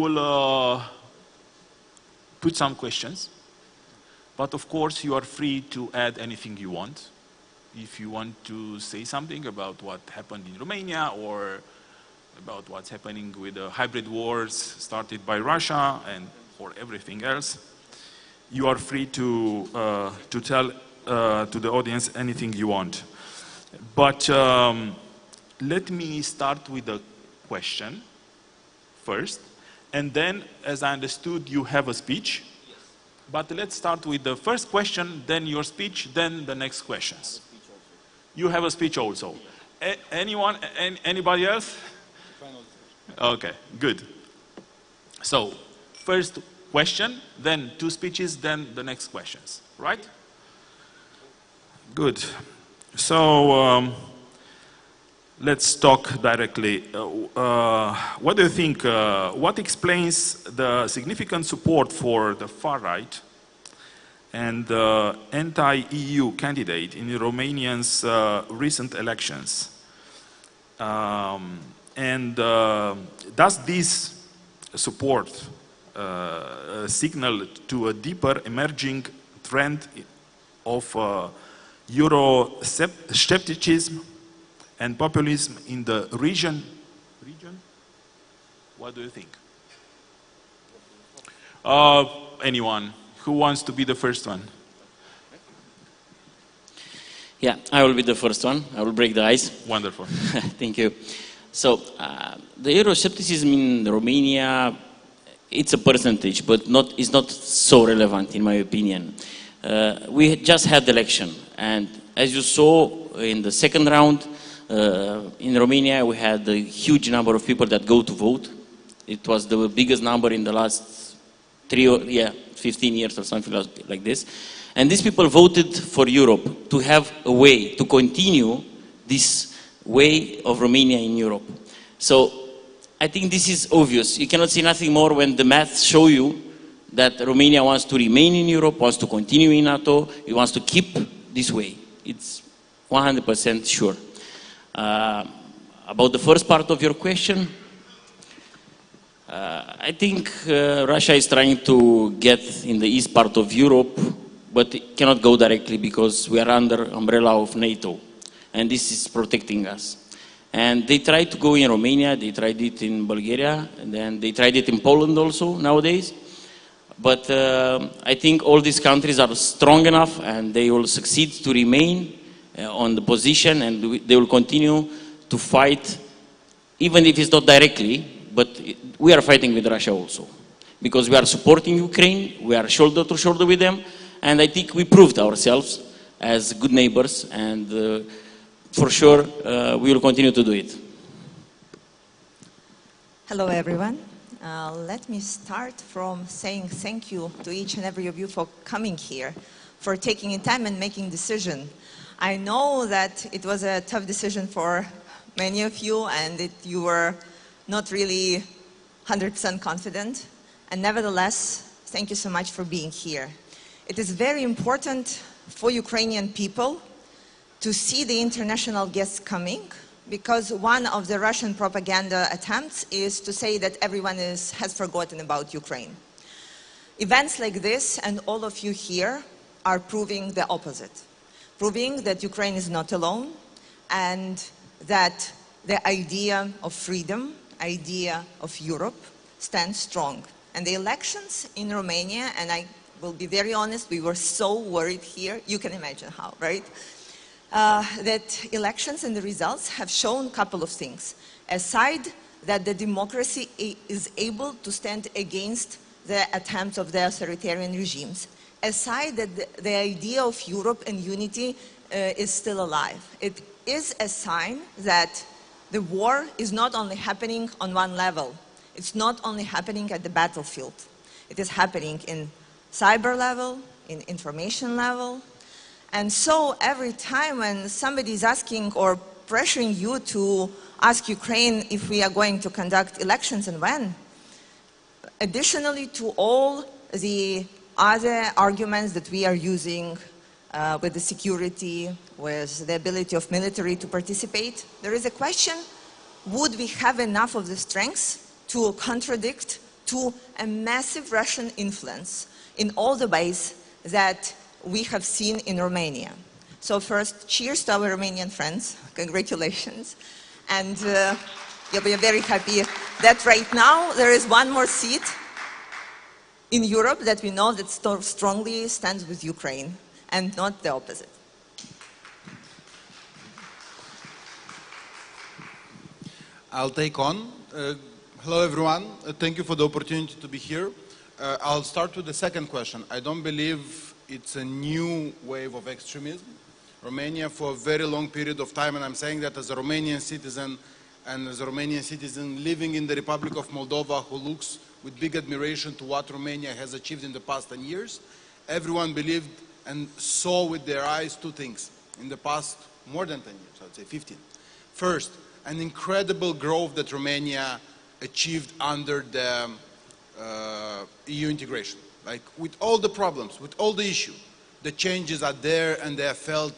will put some questions, but of course you are free to add anything you want. If you want to say something about what happened in Romania or about what's happening with the hybrid wars started by Russia and or everything else, you are free to tell to the audience anything you want. But let me start with a question first, and then, as I understood, you have a speech. Yes. But let's start with the first question, then your speech, then the next questions. You have a speech also. Anyone? Anybody else? Okay, good. So, first question, then two speeches, then the next questions, right? Good. So, let's talk directly. What do you think, what explains the significant support for the far right and the anti-EU candidate in Romanians' recent elections? And does this support signal to a deeper emerging trend of Euro-skepticism and populism in the region? What do you think? Anyone who wants to be the first one? Yeah, I will be the first one. I will break the ice. Wonderful. Thank you. So, the Euroscepticism in Romania, it's a percentage, but it's not so relevant in my opinion. We just had the election, and as you saw in the second round, in Romania we had a huge number of people that go to vote. It was the biggest number in the last 15 years or something like this. And these people voted for Europe to have a way to continue this way of Romania in Europe. So I think this is obvious. You cannot say nothing more when the math show you that Romania wants to remain in Europe, wants to continue in NATO, it wants to keep this way. It's 100% sure. About the first part of your question, I think Russia is trying to get in the east part of Europe, but it cannot go directly because we are under umbrella of NATO, and this is protecting us. And they tried to go in Romania, they tried it in Bulgaria, and then they tried it in Poland also nowadays. But I think all these countries are strong enough and they will succeed to remain on the position, and they will continue to fight, even if it's not directly, but we are fighting with Russia also. Because we are supporting Ukraine, we are shoulder to shoulder with them, and I think we proved ourselves as good neighbors, and for sure we will continue to do it. Hello everyone. Let me start from saying thank you to each and every of you for coming here, for taking time and making decision. I know that it was a tough decision for many of you, and that you were not really 100% confident, and nevertheless, thank you so much for being here. It is very important for Ukrainian people to see the international guests coming, because one of the Russian propaganda attempts is to say that everyone has forgotten about Ukraine. Events like this and all of you here are proving the opposite, proving that Ukraine is not alone, and that the idea of freedom, idea of Europe stands strong. And the elections in Romania, and I will be very honest, we were so worried here, you can imagine how, right? That elections and the results have shown a couple of things. Aside that the democracy is able to stand against the attempts of the authoritarian regimes, aside that the idea of Europe and unity is still alive. It is a sign that the war is not only happening on one level. It's not only happening at the battlefield. It is happening in cyber level, in information level. And so every time when somebody is asking or pressuring you to ask Ukraine if we are going to conduct elections and when, additionally to all the other arguments that we are using with the security, with the ability of military to participate, there is a question, would we have enough of the strength to contradict, to a massive Russian influence in all the ways that we have seen in Romania. So first, cheers to our Romanian friends. Congratulations. And you'll be very happy that right now there is one more seat in Europe that we know that strongly stands with Ukraine and not the opposite. I'll take on. Hello everyone, thank you for the opportunity to be here. I'll start with the second question. I don't believe it's a new wave of extremism. Romania for a very long period of time, and I'm saying that as a Romanian citizen and as a Romanian citizen living in the Republic of Moldova who looks with big admiration to what Romania has achieved in the past 10 years, everyone believed and saw with their eyes two things in the past more than 10 years, I would say 15. First, an incredible growth that Romania achieved under the EU integration. Like with all the problems, with all the issues, the changes are there and they are felt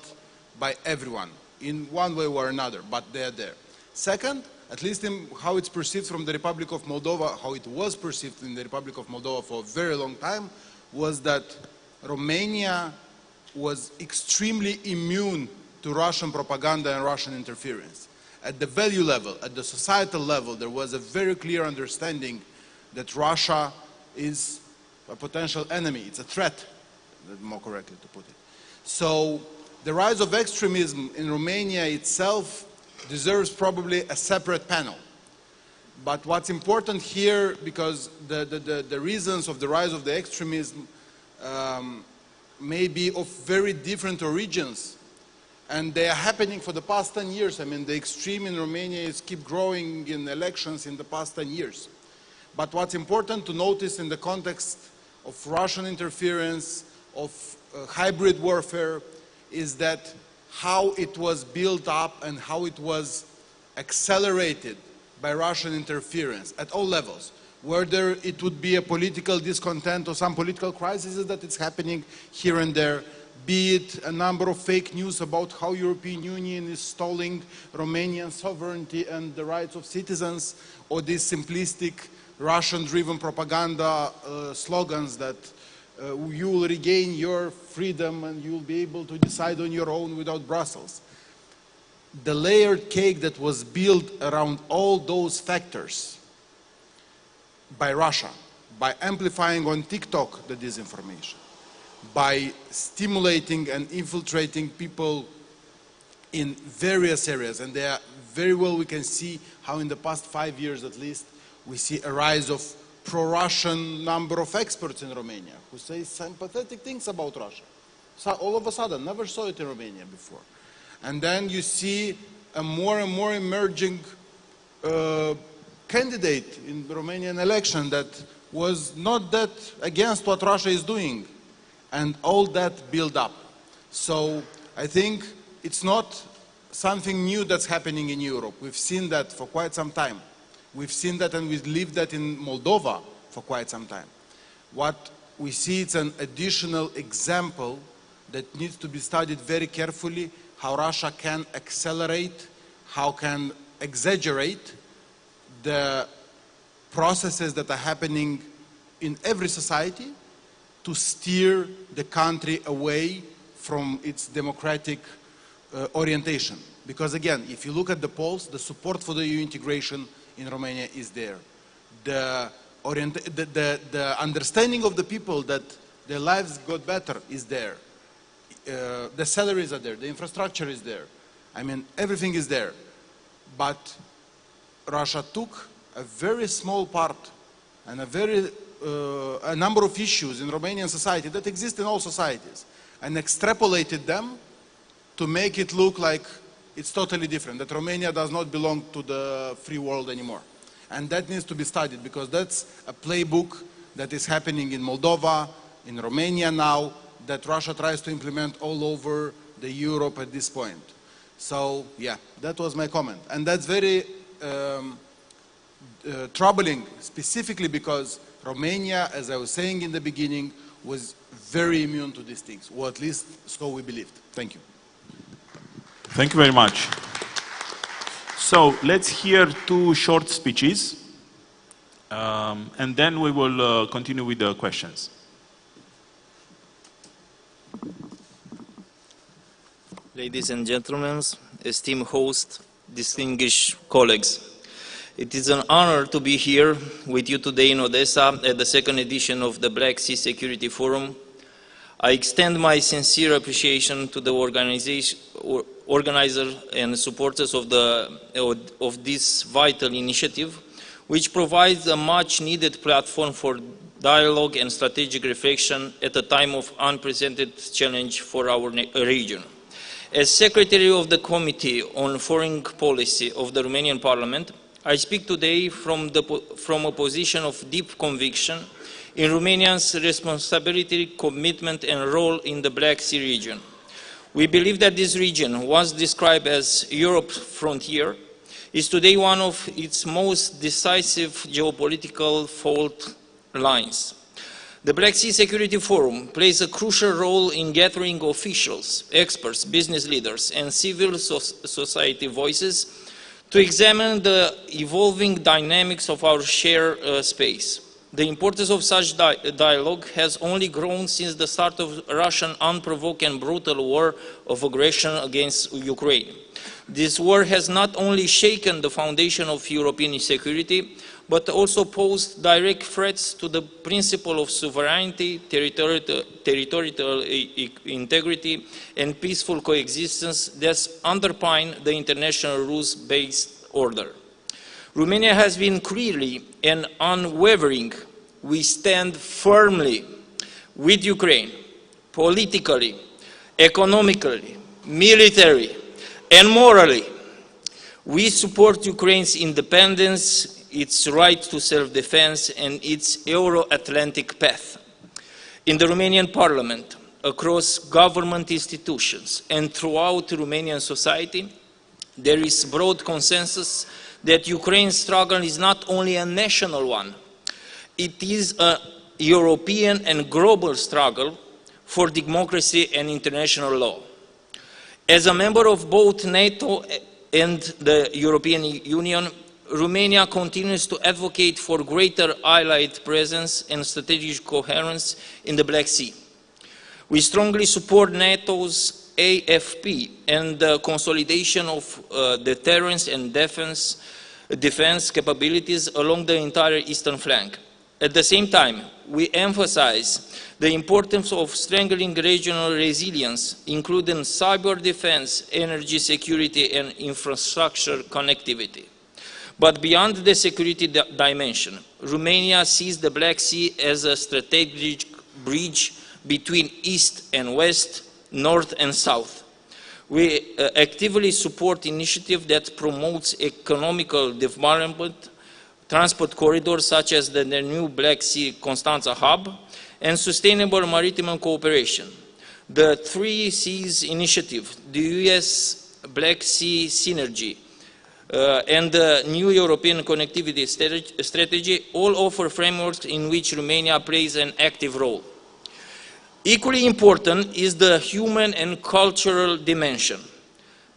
by everyone in one way or another, but they are there. Second, at least in how it's perceived from the Republic of Moldova, how it was perceived in the Republic of Moldova for a very long time, was that Romania was extremely immune to Russian propaganda and Russian interference. At the value level, at the societal level, there was a very clear understanding that Russia is a potential enemy. It's a threat, more correctly to put it. So the rise of extremism in Romania itself deserves probably a separate panel. But what's important here, because the reasons of the rise of the extremism may be of very different origins, and they are happening for the past 10 years. I mean, the extreme in Romania is keep growing in elections in the past 10 years. But what's important to notice in the context of Russian interference, of hybrid warfare, is that how it was built up and how it was accelerated by Russian interference at all levels. Whether it would be a political discontent or some political crises that it's happening here and there, be it a number of fake news about how European Union is stalling Romanian sovereignty and the rights of citizens, or these simplistic Russian-driven propaganda slogans that you will regain your freedom and you will be able to decide on your own without Brussels. The layered cake that was built around all those factors by Russia, by amplifying on TikTok the disinformation, by stimulating and infiltrating people in various areas. And there very well we can see how in the past 5 years at least, we see a rise of pro-Russian number of experts in Romania who say sympathetic things about Russia. So all of a sudden, never saw it in Romania before. And then you see a more and more emerging candidate in the Romanian election that was not that against what Russia is doing. And all that build up. So I think it's not something new that's happening in Europe. We've seen that for quite some time. We've seen that and we've lived that in Moldova for quite some time. What we see, it's an additional example that needs to be studied very carefully, how Russia can accelerate, how can exaggerate the processes that are happening in every society to steer the country away from its democratic orientation. Because again, if you look at the polls, the support for the EU integration in Romania is there. The understanding of the people that their lives got better is there. The salaries are there, the infrastructure is there. I mean, everything is there. But Russia took a very small part and a number of issues in Romanian society that exist in all societies and extrapolated them to make it look like it's totally different, that Romania does not belong to the free world anymore. And that needs to be studied because that's a playbook that is happening in Moldova, in Romania now, that Russia tries to implement all over the Europe at this point. So yeah, that was my comment. And that's very troubling, specifically because Romania, as I was saying in the beginning, was very immune to these things, or at least so we believed. Thank you. Thank you very much. So let's hear 2 short speeches. And then we will continue with the questions. Ladies and gentlemen, esteemed host, distinguished colleagues. It is an honor to be here with you today in Odessa at the second edition of the Black Sea Security Forum. I extend my sincere appreciation to the organizer and supporters of this vital initiative, which provides a much-needed platform for dialogue and strategic reflection at a time of unprecedented challenge for our region. As Secretary of the Committee on Foreign Policy of the Romanian Parliament, I speak today from a position of deep conviction in Romania's responsibility, commitment and role in the Black Sea region. We believe that this region, once described as Europe's frontier, is today one of its most decisive geopolitical fault lines. The Black Sea Security Forum plays a crucial role in gathering officials, experts, business leaders, and civil society voices to examine the evolving dynamics of our shared space. The importance of such dialogue has only grown since the start of Russian unprovoked and brutal war of aggression against Ukraine. This war has not only shaken the foundation of European security, but also posed direct threats to the principle of sovereignty, territorial integrity, and peaceful coexistence that underpin the international rules-based order. Romania has been clearly and unwavering. We stand firmly with Ukraine, politically, economically, militarily, and morally. We support Ukraine's independence, its right to self-defense, and its Euro-Atlantic path. In the Romanian Parliament, across government institutions, and throughout Romanian society, there is broad consensus that Ukraine's struggle is not only a national one, it is a European and global struggle for democracy and international law. As a member of both NATO and the European Union, Romania continues to advocate for greater allied presence and strategic coherence in the Black Sea. We strongly support NATO's AFP and the consolidation of deterrence and defense capabilities along the entire eastern flank. At the same time, we emphasize the importance of strengthening regional resilience, including cyber defense, energy security, and infrastructure connectivity. But beyond the security dimension, Romania sees the Black Sea as a strategic bridge between East and West, North and South. We actively support initiatives that promote economical development, transport corridors such as the new Black Sea Constanța hub, and sustainable maritime cooperation. The 3 Seas initiative, the US Black Sea Synergy, and the new European connectivity strategy all offer frameworks in which Romania plays an active role. Equally important is the human and cultural dimension.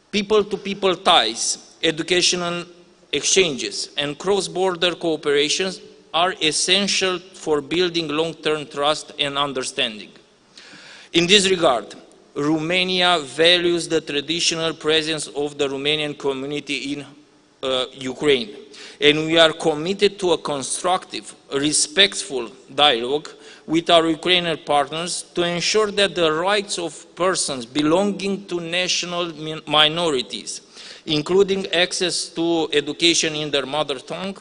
People-to-people ties, educational exchanges, and cross-border cooperation are essential for building long-term trust and understanding. In this regard, Romania values the traditional presence of the Romanian community in Ukraine, and we are committed to a constructive, respectful dialogue with our Ukrainian partners to ensure that the rights of persons belonging to national minorities, including access to education in their mother tongue,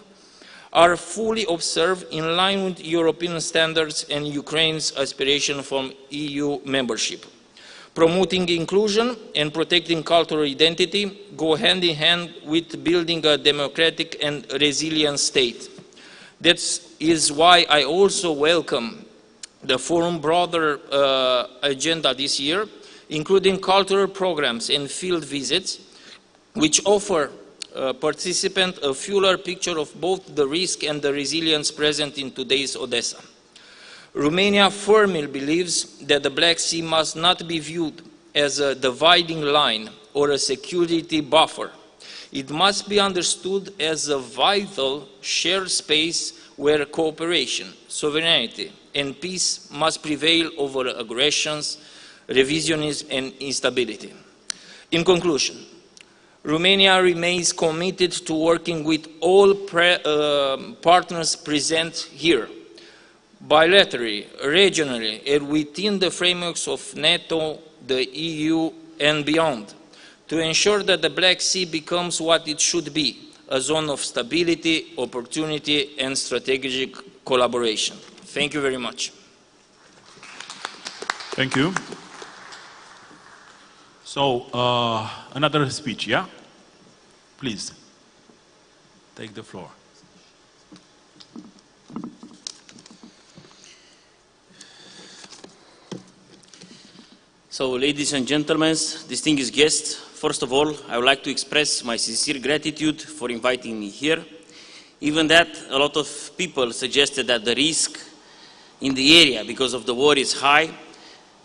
are fully observed in line with European standards and Ukraine's aspiration for EU membership. Promoting inclusion and protecting cultural identity go hand in hand with building a democratic and resilient state. That is why I also welcome the Forum's broader agenda this year, including cultural programs and field visits, which offer participants a fuller picture of both the risk and the resilience present in today's Odessa. Romania firmly believes that the Black Sea must not be viewed as a dividing line or a security buffer. It must be understood as a vital shared space where cooperation, sovereignty, and peace must prevail over aggressions, revisionism, and instability. In conclusion, Romania remains committed to working with all partners present here, bilaterally, regionally, and within the frameworks of NATO, the EU, and beyond, to ensure that the Black Sea becomes what it should be, a zone of stability, opportunity, and strategic collaboration. Thank you very much. Thank you. So, another speech, yeah? Please, take the floor. So, ladies and gentlemen, distinguished guests, first of all, I would like to express my sincere gratitude for inviting me here. Even that, a lot of people suggested that the risk in the area because of the war is high.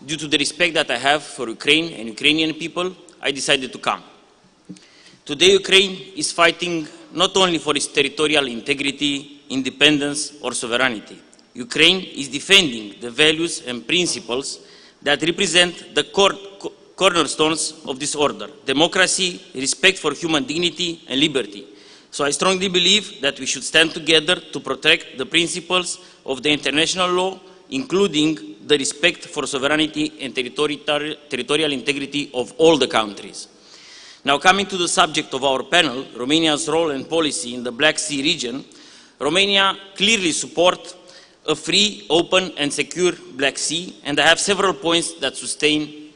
Due to the respect that I have for Ukraine and Ukrainian people, I decided to come. Today, Ukraine is fighting not only for its territorial integrity, independence, or sovereignty. Ukraine is defending the values and principles that represent the cornerstones of this order: democracy, respect for human dignity, and liberty. So I strongly believe that we should stand together to protect the principles of the international law, including the respect for sovereignty and territorial integrity of all the countries. Now, coming to the subject of our panel, Romania's role and policy in the Black Sea region, Romania clearly supports a free, open, and secure Black Sea, and I have several points that sustain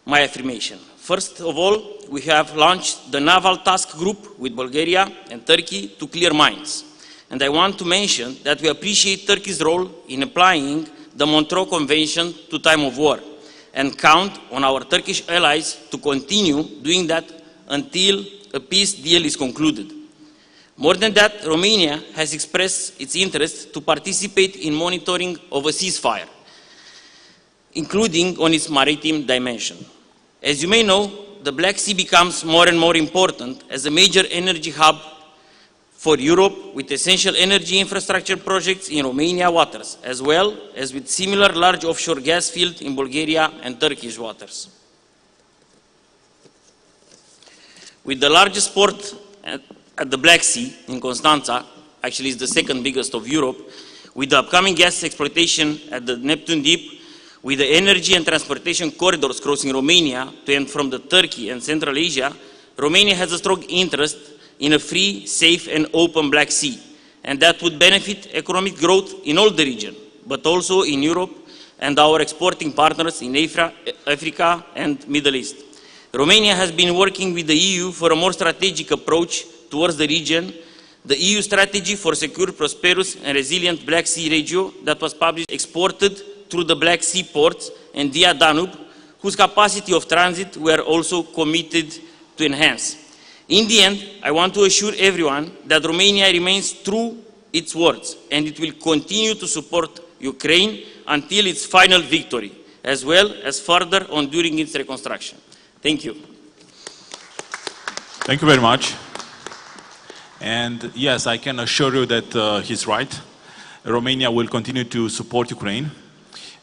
my affirmation. First of all, we have launched the Naval Task Group with Bulgaria and Turkey to clear mines. And I want to mention that we appreciate Turkey's role in applying the Montreux Convention to time of war, and count on our Turkish allies to continue doing that until a peace deal is concluded. More than that, Romania has expressed its interest to participate in monitoring of a ceasefire, including on its maritime dimension. As you may know, the Black Sea becomes more and more important as a major energy hub for Europe, with essential energy infrastructure projects in Romania waters, as well as with similar large offshore gas fields in Bulgaria and Turkish waters. With the largest port at the Black Sea in Constanța, actually it's the second biggest of Europe, with the upcoming gas exploitation at the Neptune Deep, with the energy and transportation corridors crossing Romania to and from the Turkey and Central Asia, Romania has a strong interest in a free, safe, and open Black Sea, and that would benefit economic growth in all the region, but also in Europe and our exporting partners in Africa and Middle East. Romania has been working with the EU for a more strategic approach towards the region, the EU strategy for secure, prosperous, and resilient Black Sea region that was published, exported through the Black Sea ports and via Danube, whose capacity of transit we are also committed to enhance. In the end, I want to assure everyone that Romania remains true to its words, and it will continue to support Ukraine until its final victory, as well as further on during its reconstruction. Thank you. Thank you very much. And yes, I can assure you that he's right. Romania will continue to support Ukraine,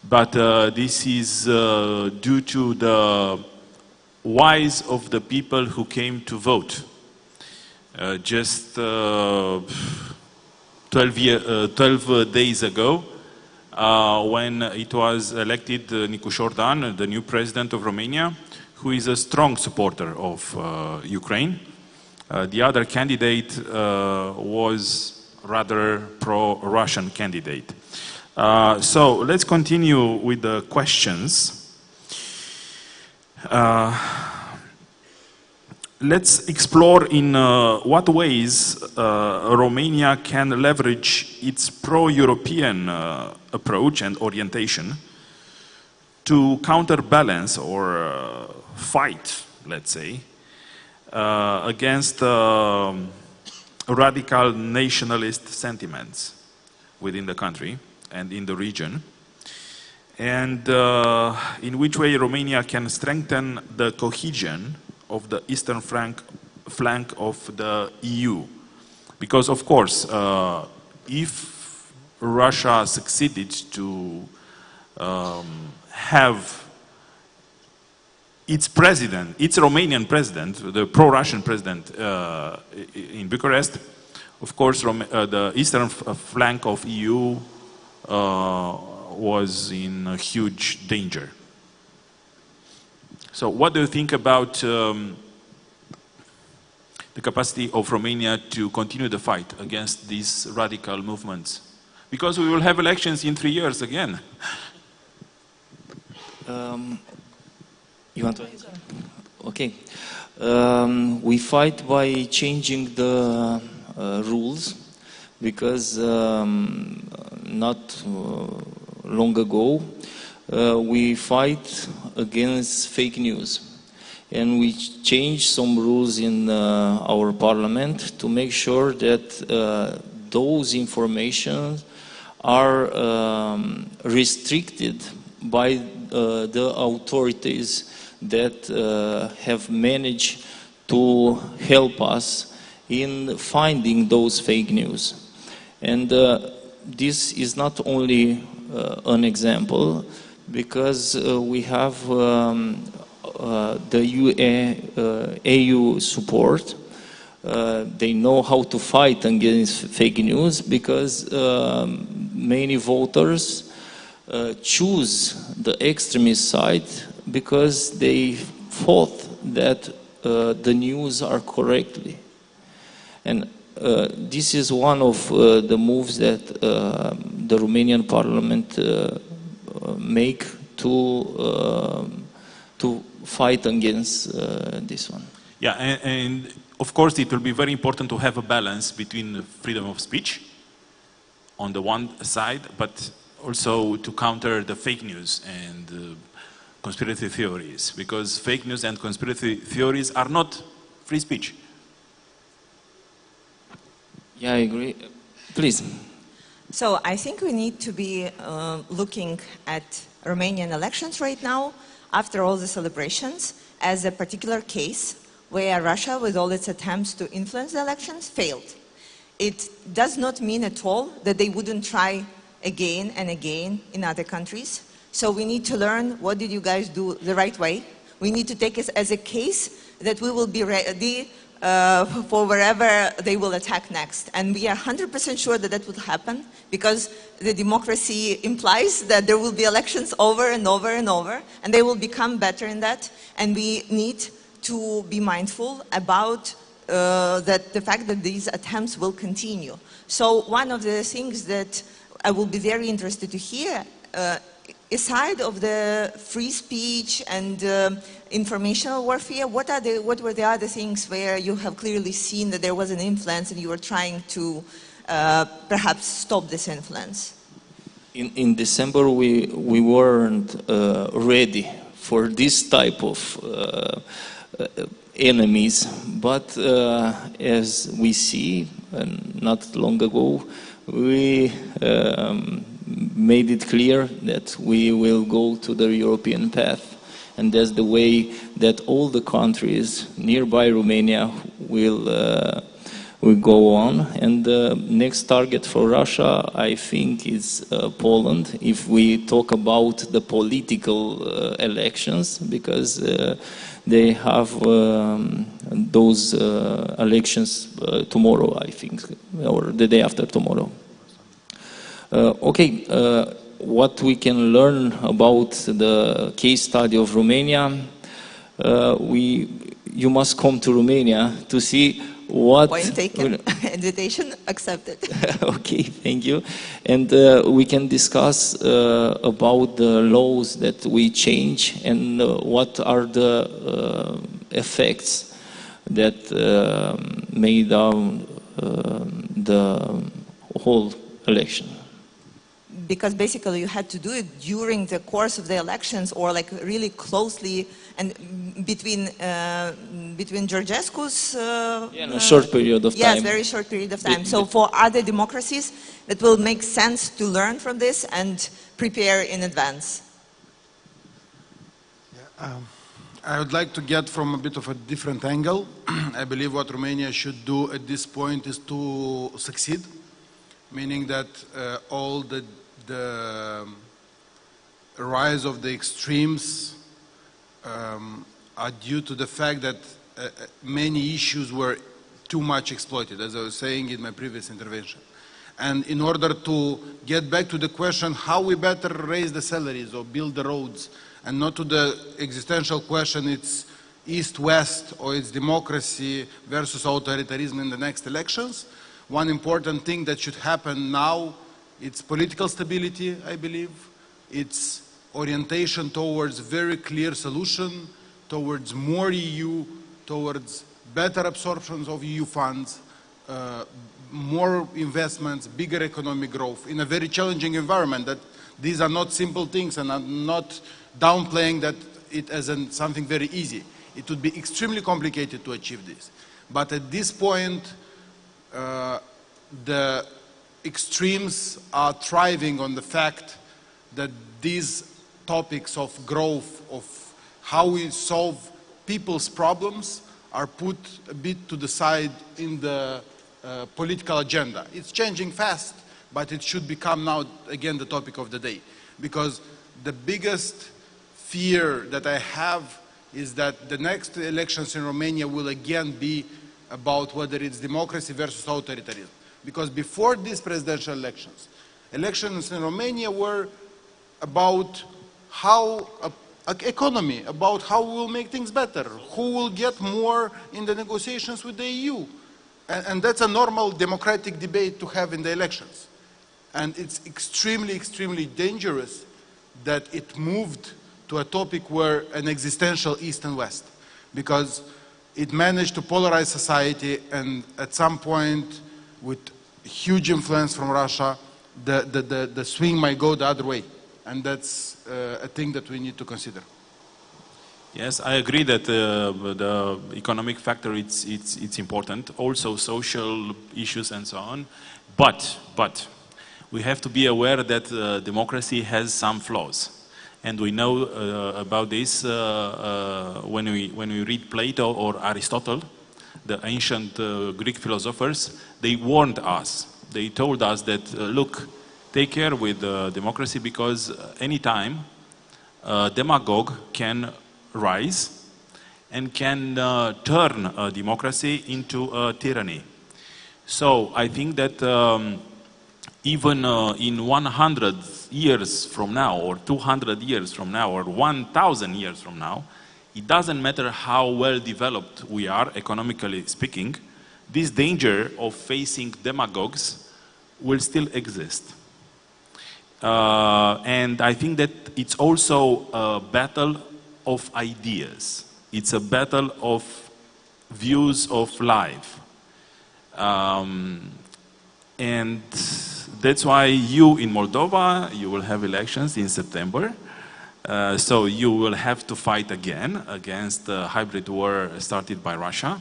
but this is due to the wise of the people who came to vote. Just 12 days ago, when it was elected Nicu Șordan, the new president of Romania, who is a strong supporter of Ukraine. The other candidate was rather pro-Russian candidate. So let's continue with the questions. Let's explore in what ways Romania can leverage its pro-European approach and orientation to counterbalance or fight, let's say, against radical nationalist sentiments within the country and in the region, and in which way Romania can strengthen the cohesion of the eastern flank of the EU. Because, of course, if Russia succeeded to have its president, its Romanian president, the pro-Russian president in Bucharest, of course, the eastern flank of EU was in a huge danger. So what do you think about the capacity of Romania to continue the fight against these radical movements? Because we will have elections in 3 years again. You want to answer? Okay. We fight by changing the rules, because not long ago we fight against fake news, and we changed some rules in our parliament to make sure that those information are restricted by the authorities that have managed to help us in finding those fake news. And this is not only an example, because we have the EU support. They know how to fight against fake news, because many voters choose the extremist side because they thought that the news are correctly. And this is one of the moves that the Romanian Parliament make to fight against this one. Yeah, and of course it will be very important to have a balance between freedom of speech on the one side, but also to counter the fake news and conspiracy theories, because fake news and conspiracy theories are not free speech. Yeah, I agree. Please. So I think we need to be looking at Romanian elections right now, after all the celebrations, as a particular case where Russia, with all its attempts to influence the elections, failed. It does not mean at all that they wouldn't try again and again in other countries. So we need to learn, what did you guys do the right way? We need to take it as a case that we will be ready for wherever they will attack next. And we are 100% sure that that will happen, because the democracy implies that there will be elections over and over and over, and they will become better in that. And we need to be mindful about the fact that these attempts will continue. So one of the things that I will be very interested to hear, aside of the free speech and informational warfare, what were the other things where you have clearly seen that there was an influence and you were trying to perhaps stop this influence? In December, we weren't ready for this type of enemies, but as we see, not long ago, we made it clear that we will go to the European path, and that's the way that all the countries nearby Romania will go on. And the next target for Russia, I think, is Poland, if we talk about the political elections, because they have those elections tomorrow, I think, or the day after tomorrow. Okay, what we can learn about the case study of Romania, you must come to Romania to see what... Point taken. Invitation accepted. Okay, thank you. And we can discuss about the laws that we change and what are the effects that made down the whole election. Because basically you had to do it during the course of the elections, or like really closely, and between Georgescu's... in a short period of time. Yes, very short period of time. So for other democracies, it will make sense to learn from this and prepare in advance. Yeah, I would like to get from a bit of a different angle. I believe what Romania should do at this point is to succeed. meaning that all the rise of the extremes are due to the fact that many issues were too much exploited, as I was saying in my previous intervention. And in order to get back to the question how we better raise the salaries or build the roads, and not to the existential question it's East-West or it's democracy versus authoritarianism in the next elections, one important thing that should happen now, it's political stability, I believe. It's orientation towards very clear solution, towards more EU, towards better absorptions of EU funds, more investments, bigger economic growth in a very challenging environment. That these are not simple things, and I'm not downplaying that it as something very easy. It would be extremely complicated to achieve this. But at this point, the extremes are thriving on the fact that these topics of growth, of how we solve people's problems, are put a bit to the side in the political agenda. It's changing fast, but it should become now again the topic of the day. Because the biggest fear that I have is that the next elections in Romania will again be about whether it's democracy versus authoritarianism. Because before these presidential elections, elections in Romania were about how economy, about how we will make things better, who will get more in the negotiations with the EU. And that's a normal democratic debate to have in the elections. And it's extremely, extremely dangerous that it moved to a topic where an existential East and West, because it managed to polarize society, and at some point, with huge influence from Russia, the swing might go the other way. And that's a thing that we need to consider. Yes, I agree that the economic factor it's important, also social issues and so on. But we have to be aware that democracy has some flaws, and we know about this when we read Plato or Aristotle, the ancient Greek philosophers. They warned us. They told us that look, take care with democracy, because anytime a demagogue can rise and can turn a democracy into a tyranny. So I think that even in 100 years from now, or 200 years from now, or 1,000 years from now, it doesn't matter how well developed we are, economically speaking, this danger of facing demagogues will still exist. And I think that it's also a battle of ideas. It's a battle of views of life. And that's why you in Moldova, you will have elections in September. So you will have to fight again against the hybrid war started by Russia.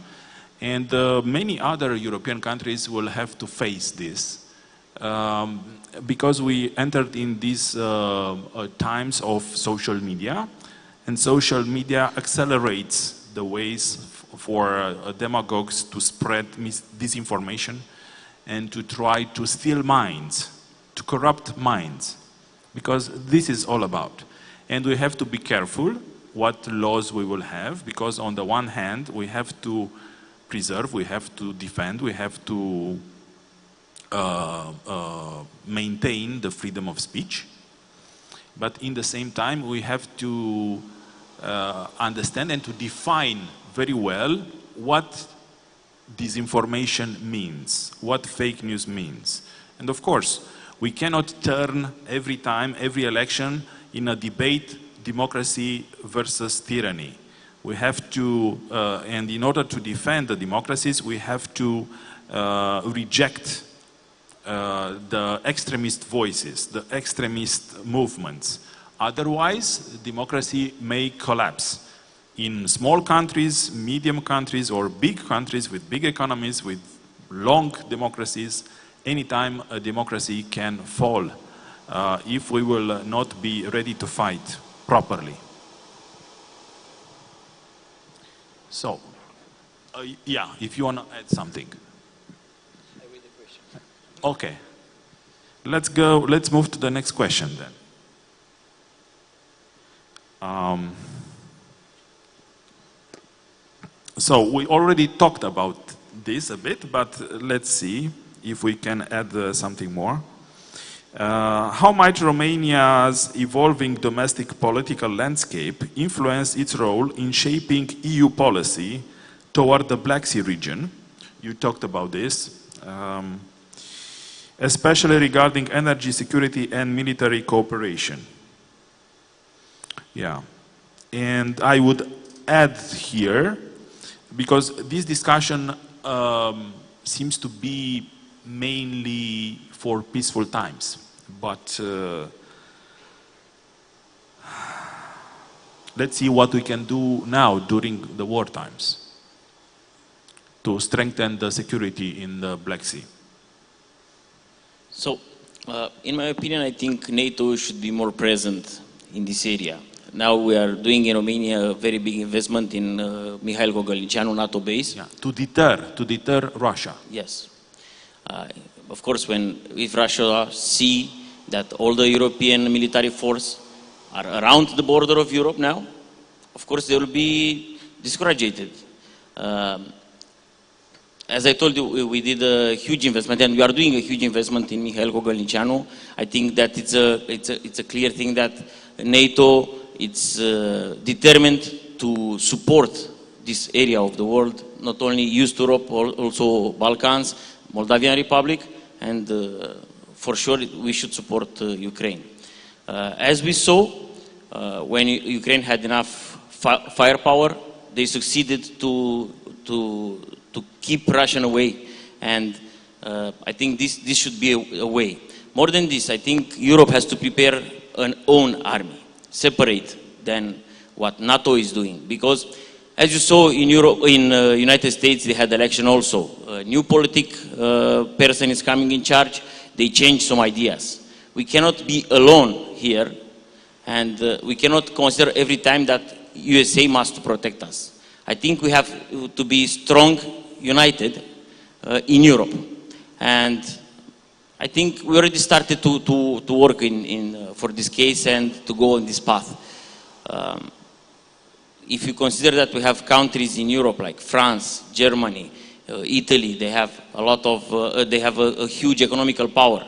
And many other European countries will have to face this. Because we entered in these times of social media, and social media accelerates the ways for demagogues to spread disinformation and to try to steal minds, to corrupt minds, because this is all about. And we have to be careful what laws we will have, because on the one hand, we have to preserve, we have to defend, we have to maintain the freedom of speech. But in the same time, we have to understand and to define very well what disinformation means, what fake news means. And of course, we cannot turn every time, every election, in a debate, democracy versus tyranny. We have to, and in order to defend the democracies, we have to reject the extremist voices, the extremist movements. Otherwise, democracy may collapse. In small countries, medium countries, or big countries with big economies, with long democracies, anytime a democracy can fall if we will not be ready to fight properly. So, yeah, if you want to add something. I read the question. Okay. Let's move to the next question then. So we already talked about this a bit, but let's see if we can add something more. How might Romania's evolving domestic political landscape influence its role in shaping EU policy toward the Black Sea region? You talked about this, especially regarding energy security and military cooperation. Yeah, and I would add here, because this discussion seems to be mainly for peaceful times, but let's see what we can do now during the war times to strengthen the security in the Black Sea. So, in my opinion, I think NATO should be more present in this area. Now we are doing in Romania a very big investment in Mihail Gogălnicianu NATO base. Yeah, to deter Russia. Yes. Of course, if Russia see that all the European military force are around the border of Europe now, of course they will be discouraged. As I told you, we did a huge investment, and we are doing a huge investment in Mihail Gogălnicianu. I think that it's a clear thing that NATO is determined to support this area of the world, not only East Europe, also Balkans, Moldavian Republic, and for sure we should support Ukraine. As we saw, when Ukraine had enough firepower, they succeeded to keep Russia away, and I think this should be a way. More than this, I think Europe has to prepare an own army, separate than what NATO is doing, because as you saw in United States, they had election also. A new person is coming in charge. They change some ideas. We cannot be alone here, and we cannot consider every time that USA must protect us. I think we have to be strong, united in Europe, and I think we already started to work for this case and to go on this path. If you consider that we have countries in Europe like France, Germany, Italy, they have a huge economical power.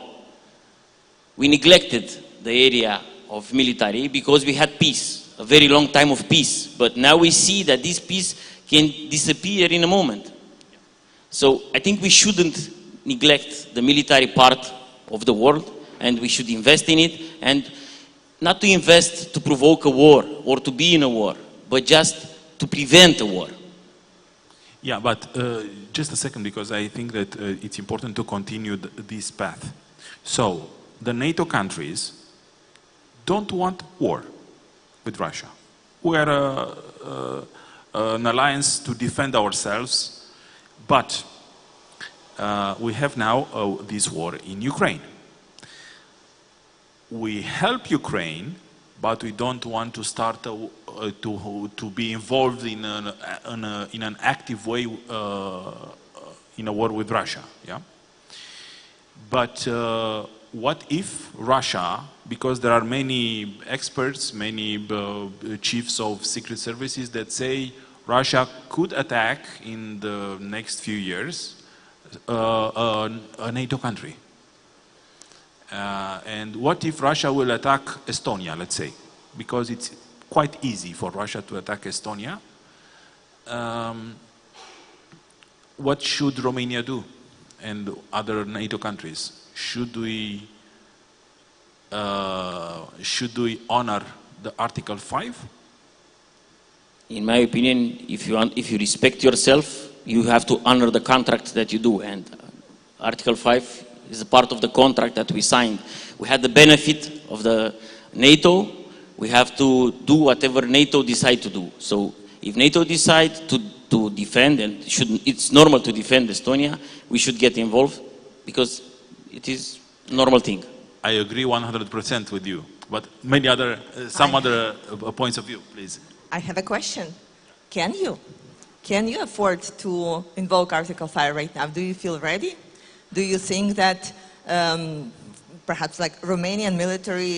We neglected the area of military because we had peace, a very long time of peace. But now we see that this peace can disappear in a moment. So I think we shouldn't neglect the military part of the world, and we should invest in it, and not to invest to provoke a war or to be in a war, but just to prevent a war. Yeah, but just a second, because I think that it's important to continue this path. So, the NATO countries don't want war with Russia. We are an alliance to defend ourselves, but we have now this war in Ukraine. We help Ukraine, but we don't want to start to be involved in an active way in a war with Russia. Yeah. But what if Russia, because there are many experts, many chiefs of secret services that say Russia could attack in the next few years a NATO country. And what if Russia will attack Estonia, let's say? Because it's quite easy for Russia to attack Estonia. What should Romania do and other NATO countries? Should we honor the Article 5? In my opinion, if you respect yourself, you have to honor the contract that you do, and Article 5 is a part of the contract that we signed. We had the benefit of the NATO. We have to do whatever NATO decide to do. So if NATO decides to defend, and it's normal to defend Estonia, we should get involved because it is a normal thing. I agree 100% with you, but some other points of view, please. I have a question. Can you afford to invoke Article 5 right now? Do you feel ready? Do you think that perhaps like Romanian military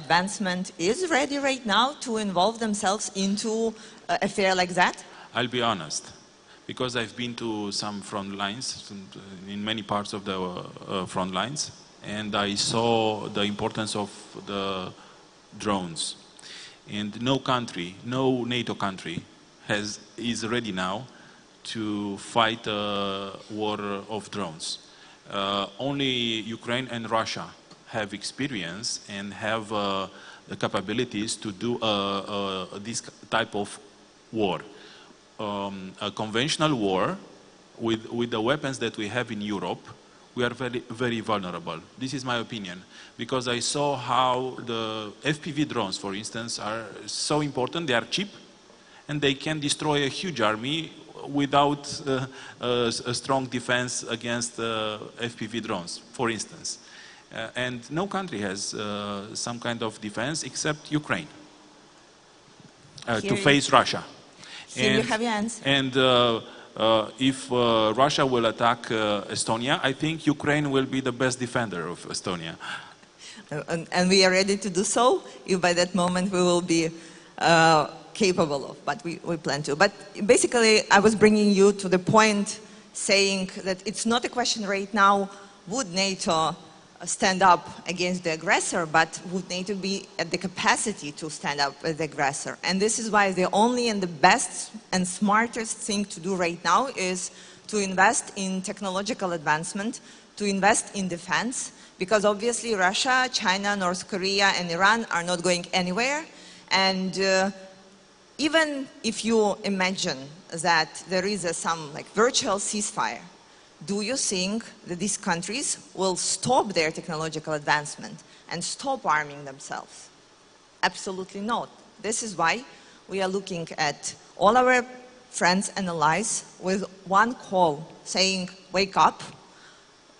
advancement is ready right now to involve themselves into an affair like that? I'll be honest, because I've been to some front lines, in many parts of the front lines, and I saw the importance of the drones. And no country, no NATO country is ready now to fight a war of drones. Only Ukraine and Russia have experience and have the capabilities to do this type of war. A conventional war with the weapons that we have in Europe, we are very, very vulnerable. This is my opinion, because I saw how the FPV drones, for instance, are so important. They are cheap, and they can destroy a huge army without a strong defense against FPV drones, for instance. And no country has some kind of defense except Ukraine to face Russia. Here you have your answer. And if Russia will attack Estonia, I think Ukraine will be the best defender of Estonia. And we are ready to do so. If by that moment we will be capable of, but we plan to. But basically, I was bringing you to the point saying that it's not a question right now, would NATO stand up against the aggressor, but would NATO be at the capacity to stand up with the aggressor? And this is why the only and the best and smartest thing to do right now is to invest in technological advancement, to invest in defense, because obviously Russia, China, North Korea, and Iran are not going anywhere. And even if you imagine that there is some like virtual ceasefire, do you think that these countries will stop their technological advancement and stop arming themselves? Absolutely not. This is why we are looking at all our friends and allies with one call saying, wake up,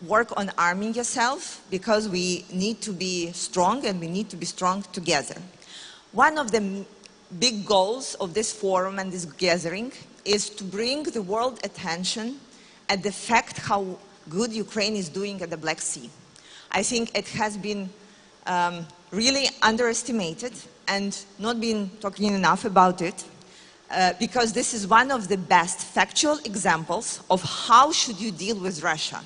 work on arming yourself, because we need to be strong and we need to be strong together. One of the big goals of this forum and this gathering is to bring the world attention at the fact how good Ukraine is doing at the Black Sea. I think it has been really underestimated and not been talking enough about it, because this is one of the best factual examples of how should you deal with Russia.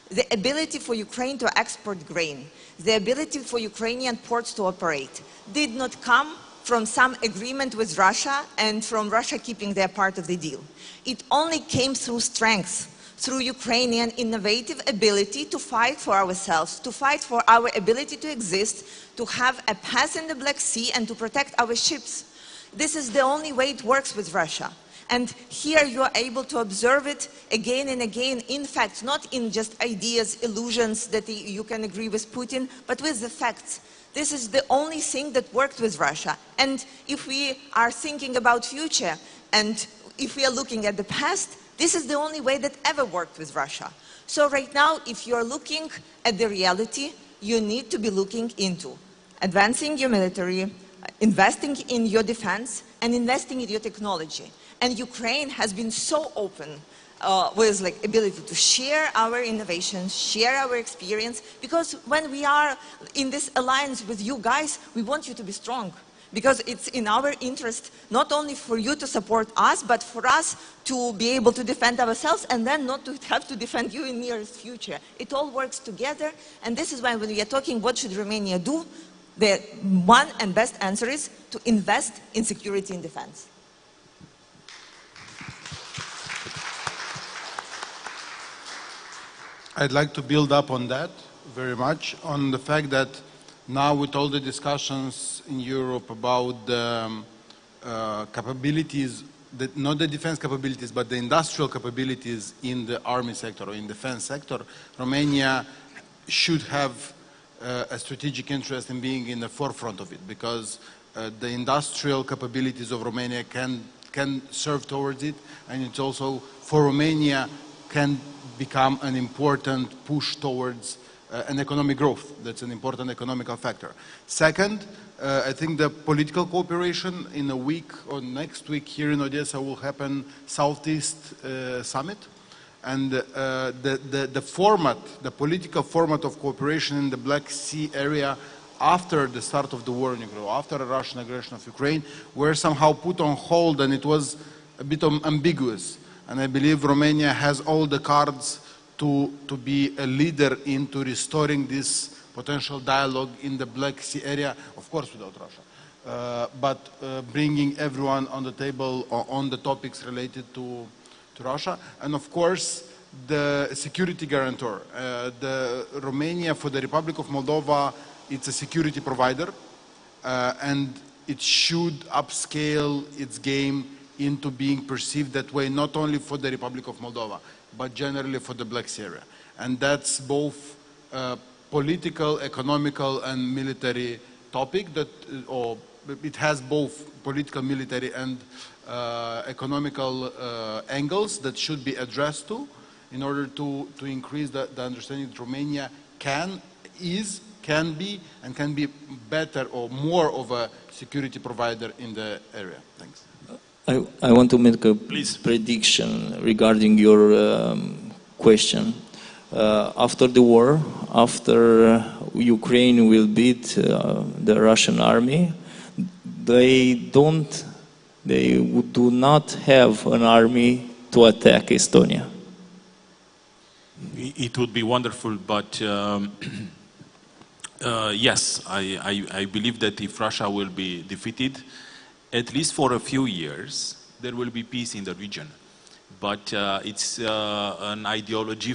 The ability for Ukraine to export grain, the ability for Ukrainian ports to operate, did not come from some agreement with Russia and from Russia keeping their part of the deal. It only came through strength, through Ukrainian innovative ability to fight for ourselves, to fight for our ability to exist, to have a path in the Black Sea and to protect our ships. This is the only way it works with Russia. And here you are able to observe it again and again, in fact, not in just ideas, illusions that you can agree with Putin, but with the facts. This is the only thing that worked with Russia. And if we are thinking about future, and if we are looking at the past, this is the only way that ever worked with Russia. So right now, if you're looking at the reality, you need to be looking into advancing your military, investing in your defense, and investing in your technology. And Ukraine has been so open with ability to share our innovations, share our experience, because when we are in this alliance with you guys, we want you to be strong. Because it's in our interest not only for you to support us, but for us to be able to defend ourselves and then not to have to defend you in the nearest future. It all works together, and this is why when we are talking what should Romania do, the one and best answer is to invest in security and defense. I'd like to build up on that very much, on the fact that now with all the discussions in Europe about the capabilities, not the defense capabilities, but the industrial capabilities in the army sector or in the defense sector, Romania should have a strategic interest in being in the forefront of it, because the industrial capabilities of Romania can serve towards it, and it's also for Romania can become an important push towards an economic growth. That's an important economical factor. Second, I think the political cooperation in a week or next week here in Odessa will happen Southeast Summit. And the format, the political format of cooperation in the Black Sea area after the start of the war in Ukraine, after the Russian aggression of Ukraine, were somehow put on hold, and it was a bit ambiguous. And I believe Romania has all the cards to be a leader into restoring this potential dialogue in the Black Sea area, of course without Russia, but bringing everyone on the table on the topics related to Russia. And of course, the security guarantor. Romania, for the Republic of Moldova, it's a security provider, and it should upscale its game into being perceived that way, not only for the Republic of Moldova, but generally for the Black Sea area. And that's both political, economical, and military topic that, or it has both political, military, and economical angles that should be addressed to in order to increase the understanding that Romania can be, and can be better or more of a security provider in the area. Thanks. I want to make a Please. prediction regarding your question. After the war, after Ukraine will beat the Russian army, they do not have an army to attack Estonia. It would be wonderful, but yes, I believe that if Russia will be defeated, at least for a few years, there will be peace in the region. But it's an ideology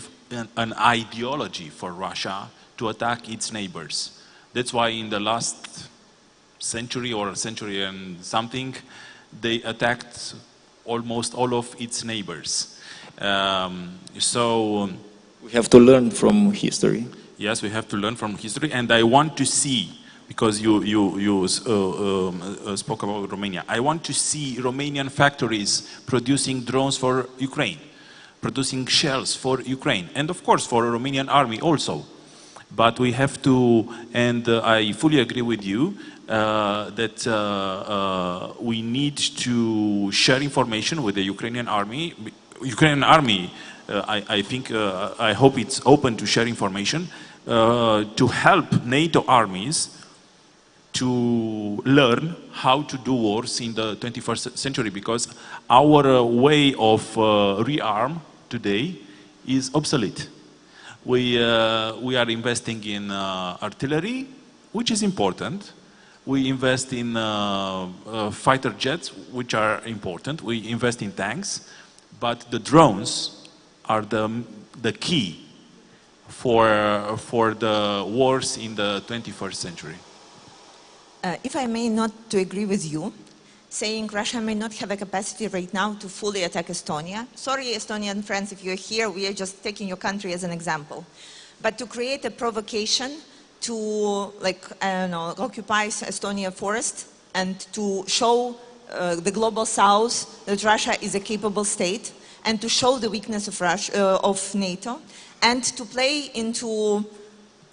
for Russia to attack its neighbors. That's why in the last century or century and something, they attacked almost all of its neighbors. So We have to learn from history. yes, we have to learn from history, and I want to see, because you spoke about Romania, I want to see Romanian factories producing drones for Ukraine, producing shells for Ukraine, and of course for the Romanian army also. But we have to, and I fully agree with you, that we need to share information with the Ukrainian army. Ukrainian army, I think, I hope it's open to share information to help NATO armies to learn how to do wars in the 21st century, because our way of rearm today is obsolete. We are investing in artillery, which is important. We invest in fighter jets, which are important. We invest in tanks, but the drones are the key for the wars in the 21st century. If I may not to agree with you, saying Russia may not have a capacity right now to fully attack Estonia. Sorry, Estonian friends, if you're here, we are just taking your country as an example. But to create a provocation to, like, I don't know, occupy Estonia forest and to show the global south that Russia is a capable state, and to show the weakness of of NATO, and to play into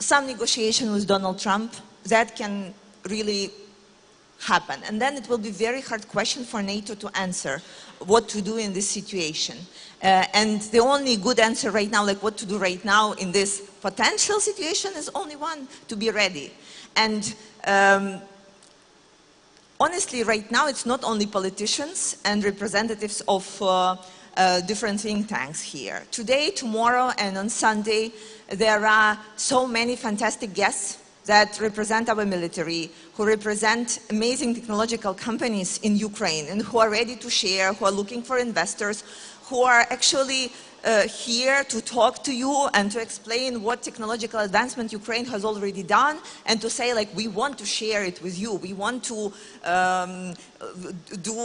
some negotiation with Donald Trump, that can really happen. And then it will be a very hard question for NATO to answer what to do in this situation. And the only good answer right now, like what to do right now in this potential situation, is only one: to be ready. And honestly, right now, it's not only politicians and representatives of different think tanks here. Today, tomorrow, and on Sunday, there are so many fantastic guests that represent our military, who represent amazing technological companies in Ukraine, and who are ready to share, who are looking for investors, who are actually here to talk to you and to explain what technological advancement Ukraine has already done, and to say, like, we want to share it with you. We want to do,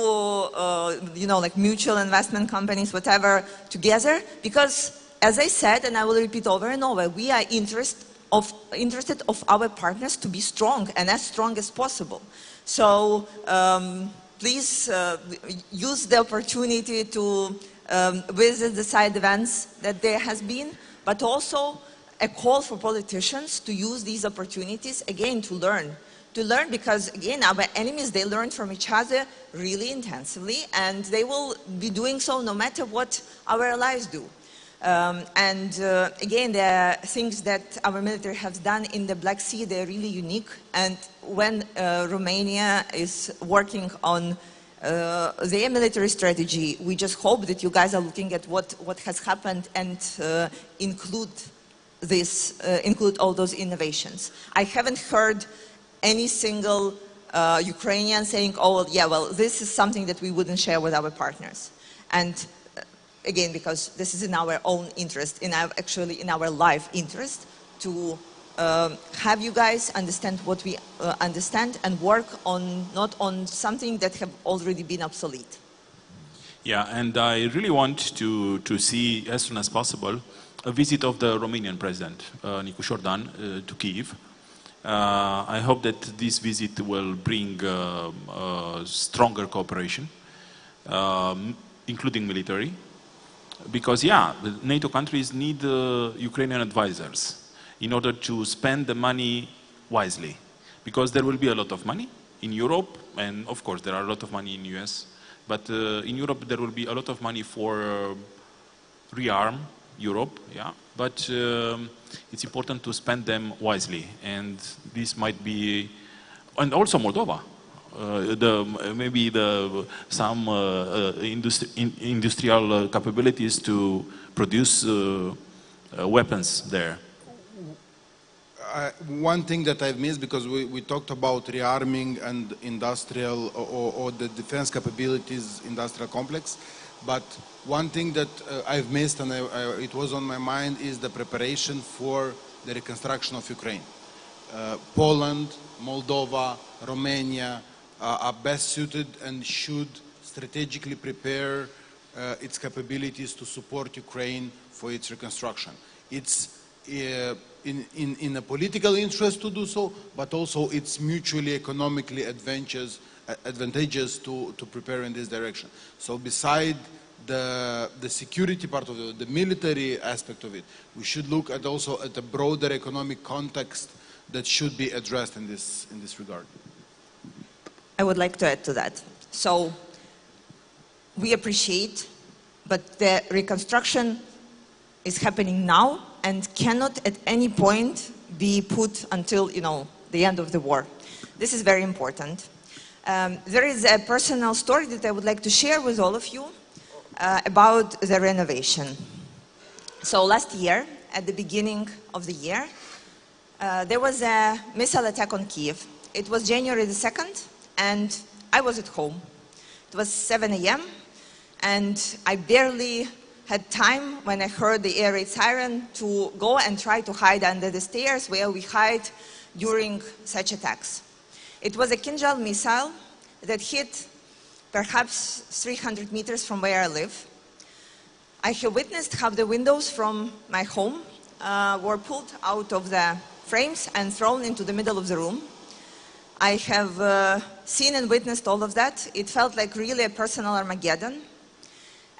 you know, like mutual investment companies, whatever, together. Because, as I said, and I will repeat over and over, we are interested of our partners to be strong, and as strong as possible. So please use the opportunity to visit the side events that there has been, but also a call for politicians to use these opportunities again to learn. To learn, because again, our enemies, they learn from each other really intensively, and they will be doing so no matter what our allies do. Again, there are things that our military has done in the Black Sea, they're really unique. And when Romania is working on their military strategy, we just hope that you guys are looking at what has happened and include all those innovations. I haven't heard any single Ukrainian saying, oh, yeah, well, this is something that we wouldn't share with our partners. And again, because this is in our own interest, actually in our life interest, to have you guys understand what we understand and work on, not on something that have already been obsolete. Yeah, and I really want to see, as soon as possible, a visit of the Romanian president, Nicu Șordan, to Kyiv. I hope that this visit will bring stronger cooperation, including military, because yeah, the NATO countries need Ukrainian advisors in order to spend the money wisely, because there will be a lot of money in Europe, and of course there are a lot of money in the US, but in Europe there will be a lot of money for rearm Europe, yeah, but it's important to spend them wisely, and this might be, and also Moldova, maybe some industrial capabilities to produce weapons there. One thing that I've missed, because we talked about rearming and industrial or the defense capabilities industrial complex, but one thing that I've missed and it was on my mind is the preparation for the reconstruction of Ukraine. Poland, Moldova, Romania are best suited and should strategically prepare its capabilities to support Ukraine for its reconstruction. It's in a political interest to do so, but also it's mutually economically advantageous to prepare in this direction. So beside the security part of it, the military aspect of it, we should look at also at the broader economic context that should be addressed in this regard. I would like to add to that. So we appreciate, but the reconstruction is happening now and cannot at any point be put until, the end of the war. This is very important. There is a personal story that I would like to share with all of you about the renovation. So last year, at the beginning of the year, there was a missile attack on Kyiv. It was January the 2nd, and I was at home. It was 7 a.m., and I barely had time when I heard the air raid siren to go and try to hide under the stairs where we hide during such attacks. It was a Kinjal missile that hit perhaps 300 meters from where I live. I have witnessed how the windows from my home were pulled out of the frames and thrown into the middle of the room. I have seen and witnessed all of that. It felt like really a personal Armageddon.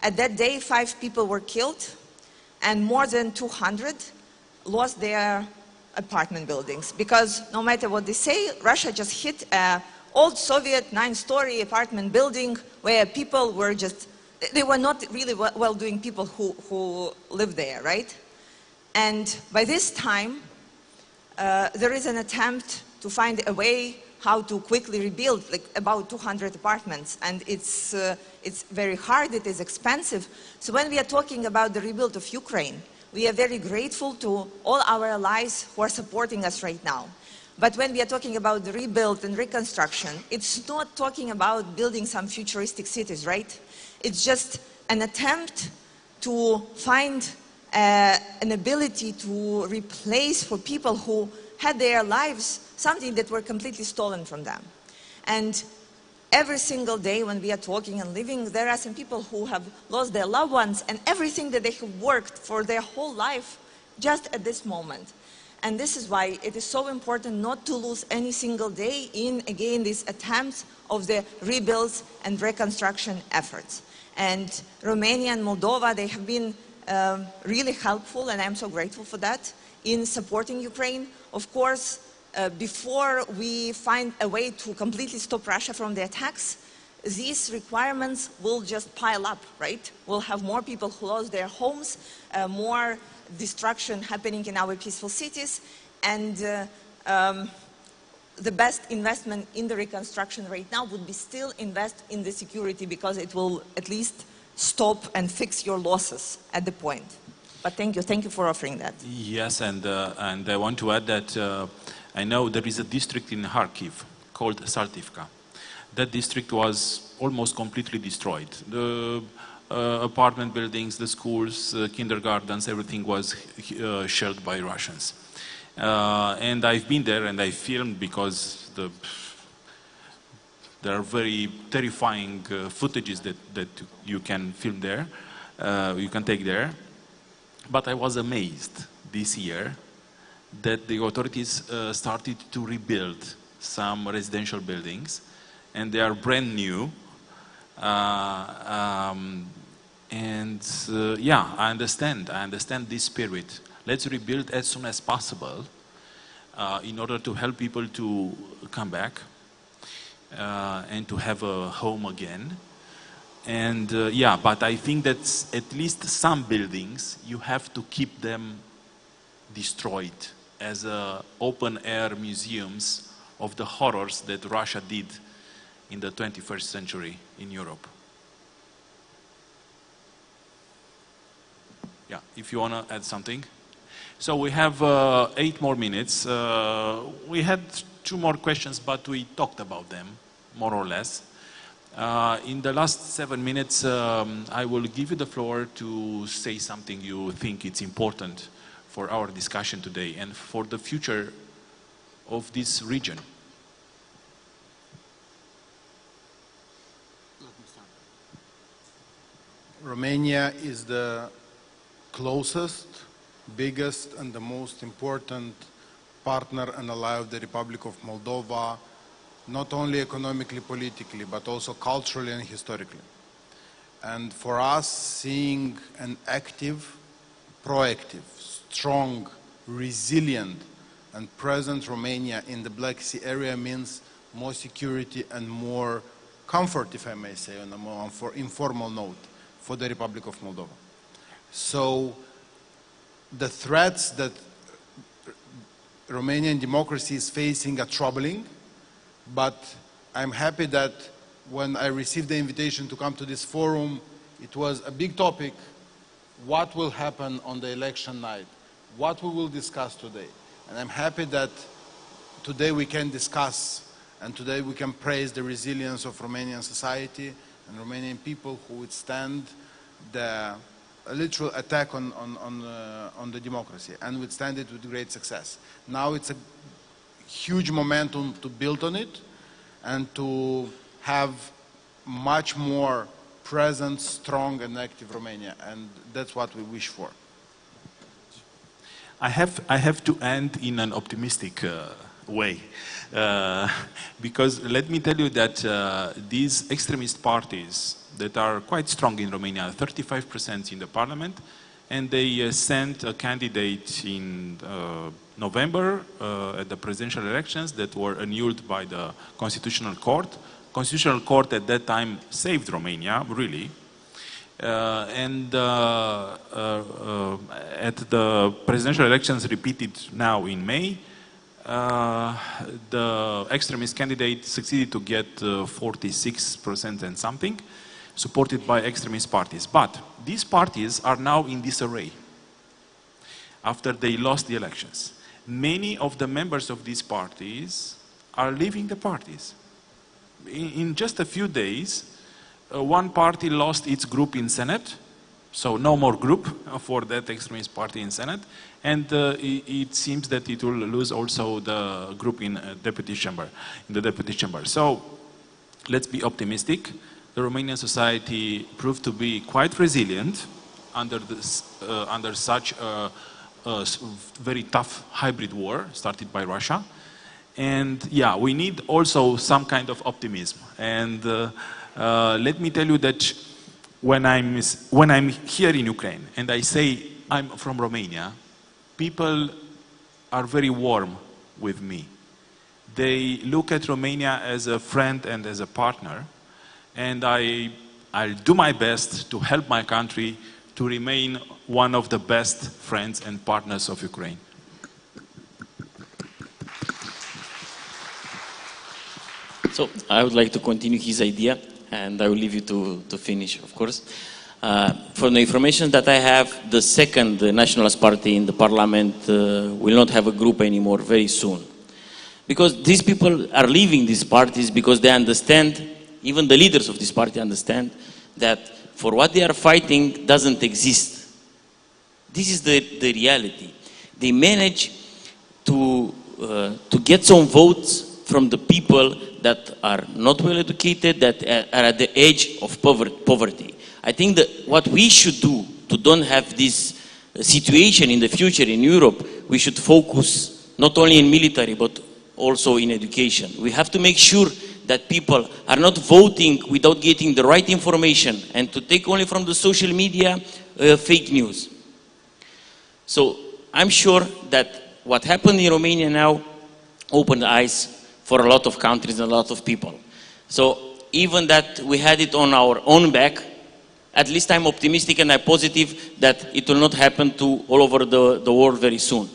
At that day, 5 people were killed, and more than 200 lost their apartment buildings. Because no matter what they say, Russia just hit an old Soviet 9-story apartment building where people were they were not really well-doing people who lived there, right? And by this time, there is an attempt to find a way how to quickly rebuild, like about 200 apartments, and it's very hard, it is expensive. So when we are talking about the rebuild of Ukraine, we are very grateful to all our allies who are supporting us right now. But when we are talking about the rebuild and reconstruction, it's not talking about building some futuristic cities, right? It's just an attempt to find an ability to replace for people who had their lives something that were completely stolen from them. And every single day when we are talking and living, there are some people who have lost their loved ones and everything that they have worked for their whole life just at this moment. And this is why it is so important not to lose any single day in, again, these attempts of the rebuilds and reconstruction efforts. And Romania and Moldova, they have been really helpful, and I'm so grateful for that, in supporting Ukraine. Of course, before we find a way to completely stop Russia from the attacks, these requirements will just pile up, right? We'll have more people who lost their homes, more destruction happening in our peaceful cities, and the best investment in the reconstruction right now would be still invest in the security, because it will at least stop and fix your losses at the point. But thank you for offering that. Yes, and I want to add that I know there is a district in Kharkiv called Saltivka. That district was almost completely destroyed. The apartment buildings, the schools, kindergartens, everything was shelled by Russians. And I've been there and I filmed, because there are very terrifying footages that you can film there, you can take there. But I was amazed this year that the authorities started to rebuild some residential buildings, and they are brand new. Yeah, I understand this spirit. Let's rebuild as soon as possible in order to help people to come back and to have a home again. And yeah, but I think that at least some buildings, you have to keep them destroyed as open-air museums of the horrors that Russia did in the 21st century in Europe. Yeah, if you want to add something. So we have 8 more minutes. We had 2 more questions, but we talked about them, more or less. In the last 7 minutes, I will give you the floor to say something you think it's important for our discussion today and for the future of this region. Romania is the closest, biggest, and the most important partner and ally of the Republic of Moldova, not only economically, politically, but also culturally and historically. And for us, seeing an active, proactive, strong, resilient, and present Romania in the Black Sea area means more security and more comfort, if I may say, on a more informal note, for the Republic of Moldova. So the threats that Romanian democracy is facing are troubling, but I'm happy that when I received the invitation to come to this forum, it was a big topic: what will happen on the election night, what we will discuss today. And I'm happy that today we can discuss and today we can praise the resilience of Romanian society and Romanian people who withstand the literal attack on the democracy and withstand it with great success. Now it's a huge momentum to build on it and to have much more present, strong and active Romania, and that's what we wish for. I have to end in an optimistic way, because let me tell you that these extremist parties that are quite strong in Romania, 35% in the parliament, and they sent a candidate in November at the presidential elections that were annulled by the Constitutional Court. Constitutional Court at that time saved Romania, really. At the presidential elections repeated now in May, the extremist candidate succeeded to get 46% and something, supported by extremist parties. But these parties are now in disarray after they lost the elections. Many of the members of these parties are leaving the parties. In just a few days, one party lost its group in Senate, so no more group for that extremist party in Senate, and it seems that it will lose also the group in deputy chamber, in the deputy chamber. So let's be optimistic. The Romanian society proved to be quite resilient under such a very tough hybrid war started by Russia. And yeah, we need also some kind of optimism. And let me tell you that when I'm here in Ukraine and I say I'm from Romania, people are very warm with me. They look at Romania as a friend and as a partner. and I'll do my best to help my country to remain one of the best friends and partners of Ukraine. So I would like to continue his idea, and I will leave you to finish, of course. From the information that I have, the second nationalist party in the parliament will not have a group anymore very soon. Because these people are leaving these parties because they understand, even the leaders of this party understand, that for what they are fighting doesn't exist. This is the reality. They manage to get some votes from the people that are not well educated, that are at the edge of poverty. I think that what we should do to don't have this situation in the future in Europe, we should focus not only in military but also in education. We have to make sure that people are not voting without getting the right information and to take only from the social media fake news. So I'm sure that what happened in Romania now opened eyes for a lot of countries and a lot of people. So even that we had it on our own back, at least I'm optimistic and I'm positive that it will not happen to all over the world very soon.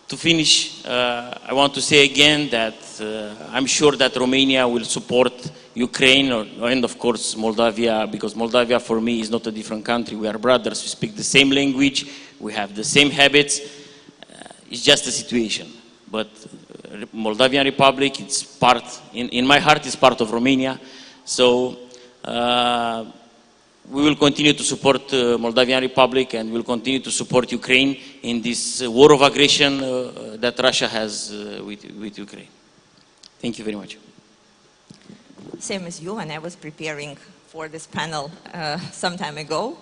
To finish, I want to say again that I'm sure that Romania will support Ukraine and of course Moldova, because Moldova for me is not a different country. We are brothers, we speak the same language, we have the same habits. It's just a situation. But Moldovan Republic, it's part, in my heart, is part of Romania. So we will continue to support Moldovan Republic and we'll continue to support Ukraine in this war of aggression that Russia has with Ukraine. Thank you very much. Same as you, when I was preparing for this panel some time ago,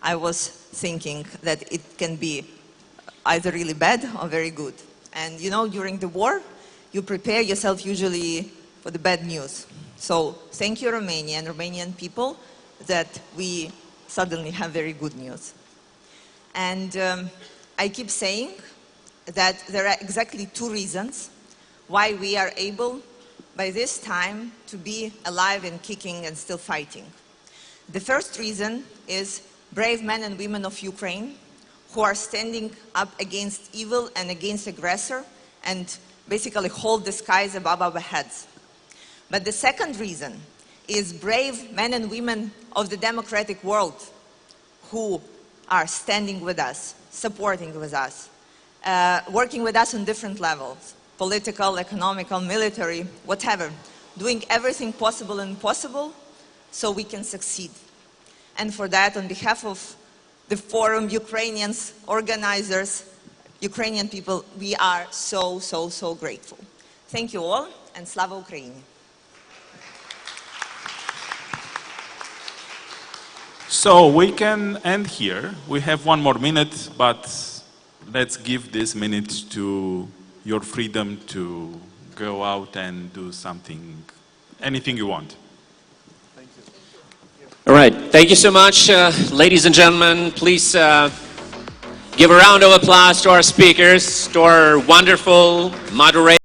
I was thinking that it can be either really bad or very good. And you know, during the war, you prepare yourself usually for the bad news. So thank you, Romania and Romanian people, that we suddenly have very good news. And I keep saying that there are exactly two reasons why we are able, by this time, to be alive and kicking and still fighting. The first reason is brave men and women of Ukraine who are standing up against evil and against aggressor and basically hold the skies above our heads. But the second reason is brave men and women of the democratic world who are standing with us, supporting with us, working with us on different levels, political, economical, military, whatever, doing everything possible and impossible so we can succeed. And for that, on behalf of the forum, Ukrainians, organizers, Ukrainian people, we are so, so, so grateful. Thank you all, and Slava Ukraini. So we can end here. We have 1 more minute, but let's give this minute to your freedom to go out and do something, anything you want. All right, thank you so much. Ladies and gentlemen, please give a round of applause to our speakers, to our wonderful moderators.